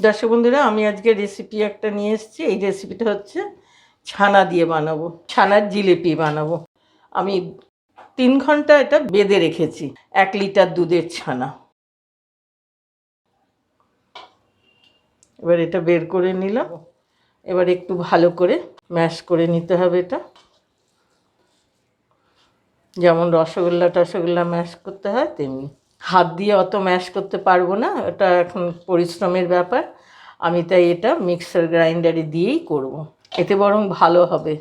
দর্শক বন্ধুরা, আমি আজকে রেসিপি একটা নিয়ে এসেছি। এই রেসিপিটা হচ্ছে ছানা দিয়ে বানাবো, ছানার জিলিপি বানাবো। আমি 3 ঘন্টা এটা বেঁধে রেখেছি। 1 লিটার দুধের ছানা। এবার এটা বের করে নিলাম। এবার একটু ভালো করে ম্যাশ করে নিতে হবে। এটা যেমন রসগোল্লা ম্যাশ করতে হয় তেমনি। হাত দিয়ে অত ম্যাশ করতে পারবো না, এটা এখন পরিশ্রমের ব্যাপার। আমি তাই এটা মিক্সার গ্রাইন্ডারে দিয়েই করব, এতে বরং ভালো হবে।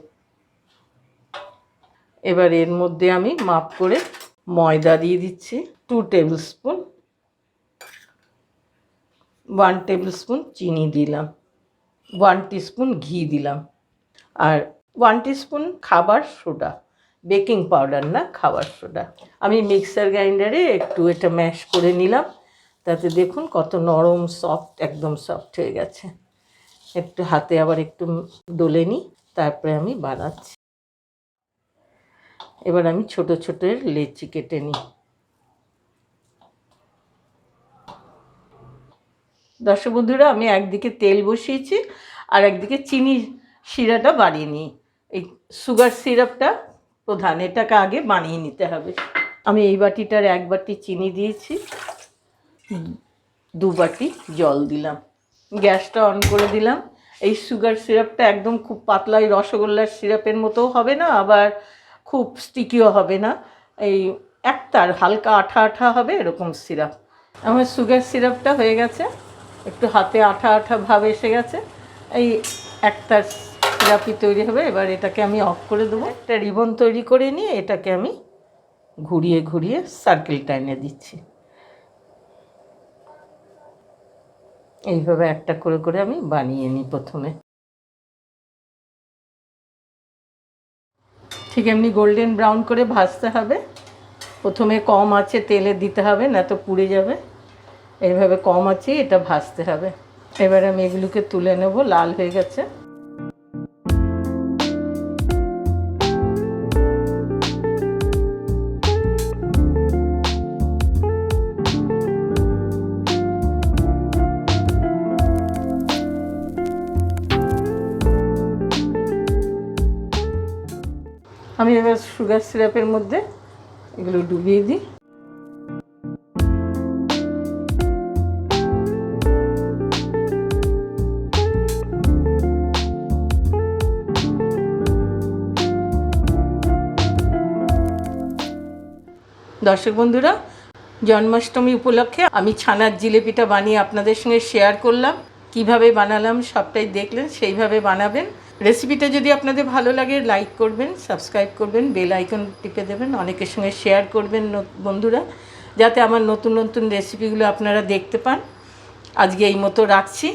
এবার এর মধ্যে আমি মাপ করে ময়দা দিয়ে দিচ্ছি 2 টেবিল স্পুন, 1 টেবিল স্পুন চিনি দিলাম, 1 টিস্পুন ঘি দিলাম, আর 1 টিস্পুন খাবার সোডা, বেকিং পাউডার না, খাবার সোডা। আমি মিক্সার গ্রাইন্ডারে একটু এটা ম্যাশ করে নিলাম। তাতে দেখুন কত নরম সফট, একদম সফট হয়ে গেছে। একটু হাতে আবার একটু ডলে নিই, তারপরে আমি বানাচ্ছি। এবার আমি ছোট ছোট লেচি কেটে নিই। দর্শক বন্ধুরা, আমি একদিকে তেল বসিয়েছি আর একদিকে চিনি শিরাটা বানিয়ে নিই। এই সুগার সিরাপটা প্রধান, এটাকে আগে বানিয়ে নিতে হবে। আমি এই বাটিটার 1 বাটি চিনি দিয়েছি, 2 বাটি জল দিলাম। গ্যাসটা অন করে দিলাম। এই সুগার সিরাপটা একদম খুব পাতলা, এই রসগোল্লার সিরাপের মতোও হবে না, আবার খুব স্টিকিও হবে না। এই একতার হালকা আঠা আঠা হবে, এরকম সিরাপ। আমার সুগার সিরাপটা হয়ে গেছে, একটু হাতে আঠা আঠা ভাব এসে গেছে। এই একতার সিরাপই তৈরি হবে। এবার এটাকে আমি অফ করে দেবো। একটা রিবন তৈরি করে নিয়ে এটাকে আমি ঘুরিয়ে ঘুরিয়ে সার্কেলটা এনে দিচ্ছি। এইভাবে একটা করে করে আমি বানিয়ে নিই প্রথমে। ঠিক এমনি গোল্ডেন ব্রাউন করে ভাজতে হবে। প্রথমে কম আঁচে তেলে দিতে হবে, না তো পুড়ে যাবে। এইভাবে কম আঁচে এটা ভাজতে হবে। এবার আমি এগুলোকে তুলে নেব, লাল হয়ে গেছে। আমি এবার সুগার সিরাপের মধ্যে এগুলো ডুবিয়ে দিই। দর্শক বন্ধুরা, জন্মাষ্টমী উপলক্ষে আমি ছানার জিলিপিটা বানিয়ে আপনাদের সঙ্গে শেয়ার করলাম। কিভাবে বানালাম সবটাই দেখলেন, সেইভাবে বানাবেন। রেসিপিটা যদি আপনাদের ভালো লাগে লাইক করবেন, সাবস্ক্রাইব করবেন, বেল আইকন টিপে দেবেন, অনেকের সঙ্গে শেয়ার করবেন বন্ধুরা, যাতে আমার নতুন নতুন রেসিপিগুলো আপনারা দেখতে পান। আজকে এই মতো রাখছি।